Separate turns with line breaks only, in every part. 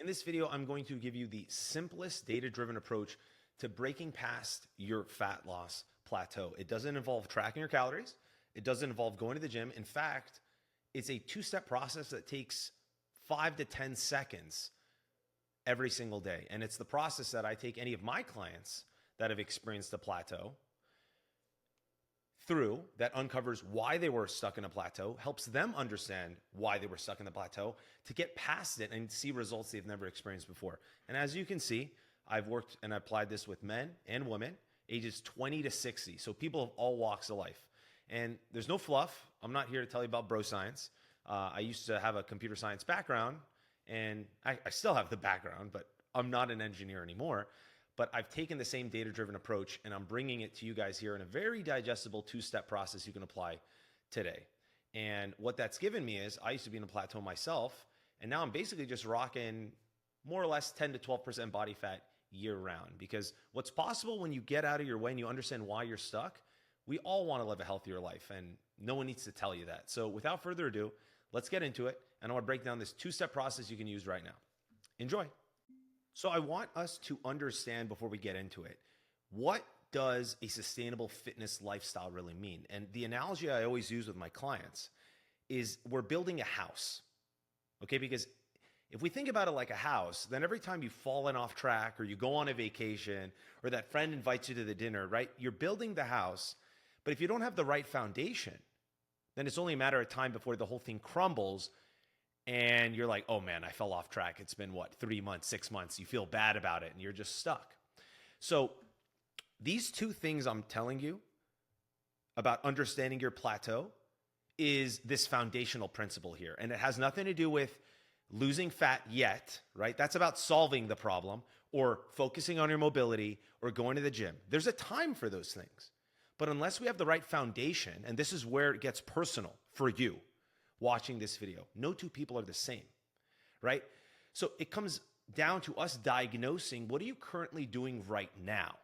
In this video, I'm going to give you the simplest data-driven approach to breaking past your fat loss plateau. It doesn't involve tracking your calories. It doesn't involve going to the gym. In fact, it's a two-step process that takes 5 to 10 seconds every single day. And it's the process that I take any of my clients that have experienced a plateau through, that uncovers why they were stuck in a plateau, helps them understand why they were stuck in the plateau to get past it and see results they've never experienced before. And as you can see, I've worked and applied this with men and women, ages 20 to 60. So people of all walks of life. And there's no fluff. I'm not here to tell you about bro science. I used to have a computer science background, and I still have the background, but I'm not an engineer anymore. But I've taken the same data-driven approach and I'm bringing it to you guys here in a very digestible two-step process you can apply today. And what that's given me is I used to be in a plateau myself, and now I'm basically just rocking more or less 10 to 12% body fat year round. Because what's possible when you get out of your way and you understand why you're stuck, we all want to live a healthier life, and no one needs to tell you that. So without further ado, let's get into it. And I want to break down this two-step process you can use right now. Enjoy. So I want us to understand before we get into it, what does a sustainable fitness lifestyle really mean? And the analogy I always use with my clients is we're building a house, okay? Because if we think about it like a house, then every time you've fallen off track or you go on a vacation or that friend invites you to the dinner, right? You're building the house, but if you don't have the right foundation, then it's only a matter of time before the whole thing crumbles. And you're like, oh man, I fell off track. It's been what, 3 months, 6 months. You feel bad about it and you're just stuck. So these two things I'm telling you about understanding your plateau is this foundational principle here. And it has nothing to do with losing fat yet, right? That's about solving the problem or focusing on your mobility or going to the gym. There's a time for those things. But unless we have the right foundation, and this is where it gets personal for you, watching this video. No two people are the same, right? So it comes down to us diagnosing what are you currently doing right now?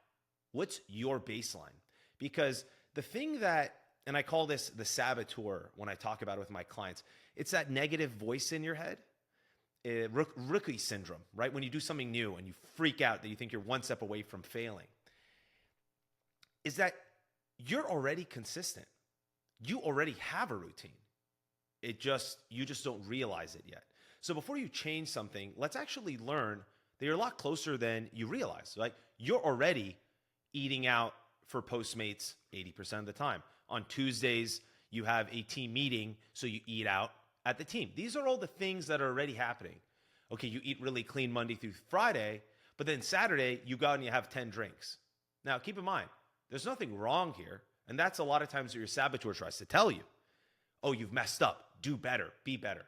What's your baseline? Because the thing that, and I call this the saboteur when I talk about it with my clients, it's that negative voice in your head, rookie syndrome, right? When you do something new and you freak out that you think you're one step away from failing, is that you're already consistent. You already have a routine. You just don't realize it yet. So before you change something, let's actually learn that you're a lot closer than you realize, right? You're already eating out for Postmates 80% of the time. On Tuesdays, you have a team meeting, so you eat out at the team. These are all the things that are already happening. Okay, you eat really clean Monday through Friday, but then Saturday, you go out and you have 10 drinks. Now, keep in mind, there's nothing wrong here, and that's a lot of times what your saboteur tries to tell you. Oh, you've messed up. Do better, be better.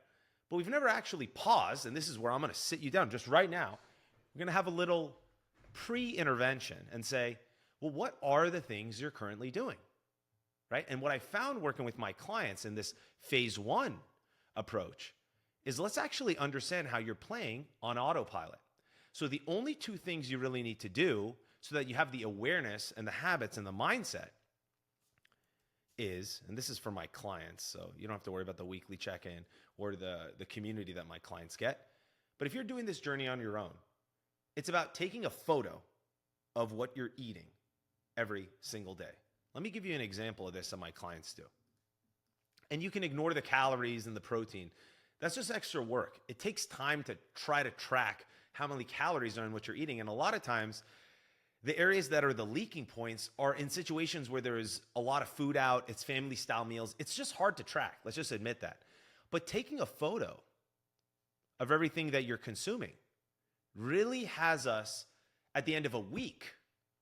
But we've never actually paused, and this is where I'm going to sit you down just right now. We're going to have a little pre-intervention and say, well, what are the things you're currently doing, right? And what I found working with my clients in this phase one approach is let's actually understand how you're playing on autopilot. So the only two things you really need to do so that you have the awareness and the habits and the mindset is, and this is for my clients, so you don't have to worry about the weekly check-in or the community that my clients get. But if you're doing this journey on your own, it's about taking a photo of what you're eating every single day. Let me give you an example of this that my clients do. And you can ignore the calories and the protein. That's just extra work. It takes time to try to track how many calories are in what you're eating. And a lot of times, the areas that are the leaking points are in situations where there is a lot of food out, it's family style meals. It's just hard to track. Let's just admit that. But taking a photo of everything that you're consuming really has us at the end of a week,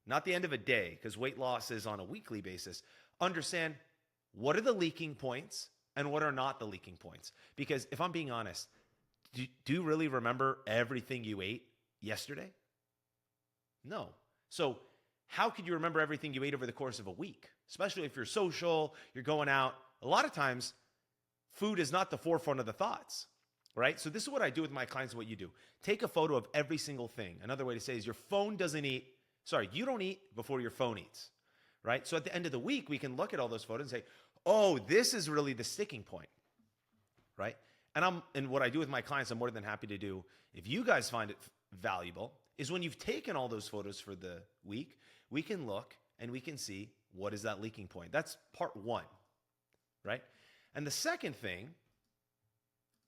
not the end of a day, because weight loss is on a weekly basis, understand what are the leaking points and what are not the leaking points. Because if I'm being honest, do you really remember everything you ate yesterday? No. So how could you remember everything you ate over the course of a week? Especially if you're social, you're going out. A lot of times, food is not the forefront of the thoughts, right? So this is what I do with my clients, what you do. Take a photo of every single thing. Another way to say is you don't eat before your phone eats, right? So at the end of the week, we can look at all those photos and say, oh, this is really the sticking point, right? And what I do with my clients, I'm more than happy to do. If you guys find it valuable, is when you've taken all those photos for the week, we can look and we can see what is that leaking point. That's part one, right? And the second thing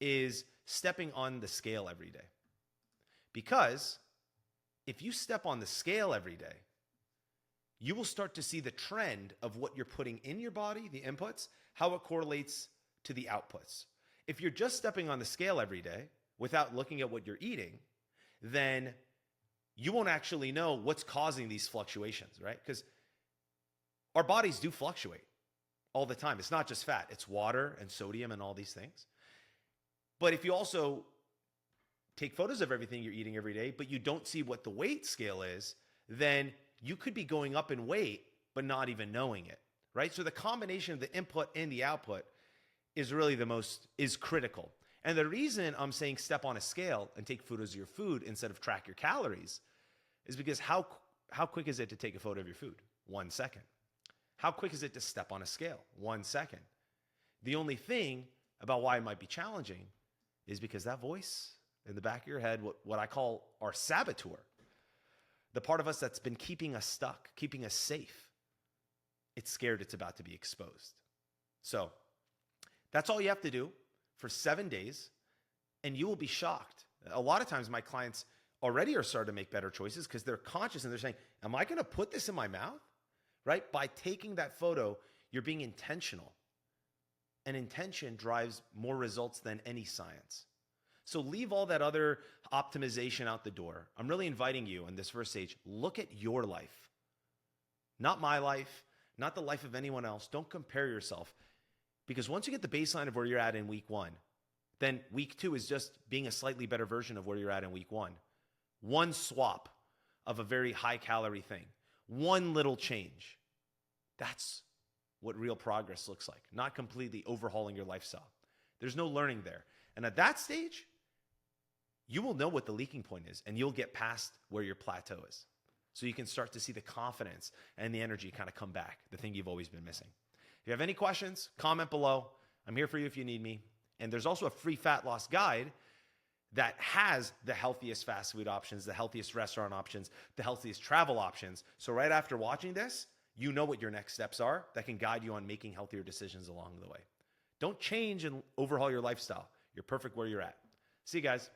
is stepping on the scale every day. Because if you step on the scale every day, you will start to see the trend of what you're putting in your body, the inputs, how it correlates to the outputs. If you're just stepping on the scale every day without looking at what you're eating, then you won't actually know what's causing these fluctuations, right? Because our bodies do fluctuate all the time. It's not just fat, it's water and sodium and all these things. But if you also take photos of everything you're eating every day, but you don't see what the weight scale is, then you could be going up in weight, but not even knowing it, right? So the combination of the input and the output is critical. And the reason I'm saying step on a scale and take photos of your food instead of track your calories is because how quick is it to take a photo of your food? 1 second. How quick is it to step on a scale? 1 second. The only thing about why it might be challenging is because that voice in the back of your head, what I call our saboteur, the part of us that's been keeping us stuck, keeping us safe, it's scared it's about to be exposed. So that's all you have to do for 7 days, and you will be shocked. A lot of times my clients already are starting to make better choices because they're conscious and they're saying, am I going to put this in my mouth? Right? By taking that photo, you're being intentional. And intention drives more results than any science. So leave all that other optimization out the door. I'm really inviting you in this first stage, look at your life. Not my life, not the life of anyone else. Don't compare yourself. Because once you get the baseline of where you're at in week 1, then week 2 is just being a slightly better version of where you're at in week 1. One swap of a very high calorie thing. One little change. That's what real progress looks like. Not completely overhauling your lifestyle. There's no learning there. And at that stage, you will know what the leaking point is and you'll get past where your plateau is. So you can start to see the confidence and the energy kind of come back, the thing you've always been missing. If you have any questions, comment below. I'm here for you if you need me. And there's also a free fat loss guide that has the healthiest fast food options, the healthiest restaurant options, the healthiest travel options. So right after watching this, you know what your next steps are that can guide you on making healthier decisions along the way. Don't change and overhaul your lifestyle. You're perfect where you're at. See you guys.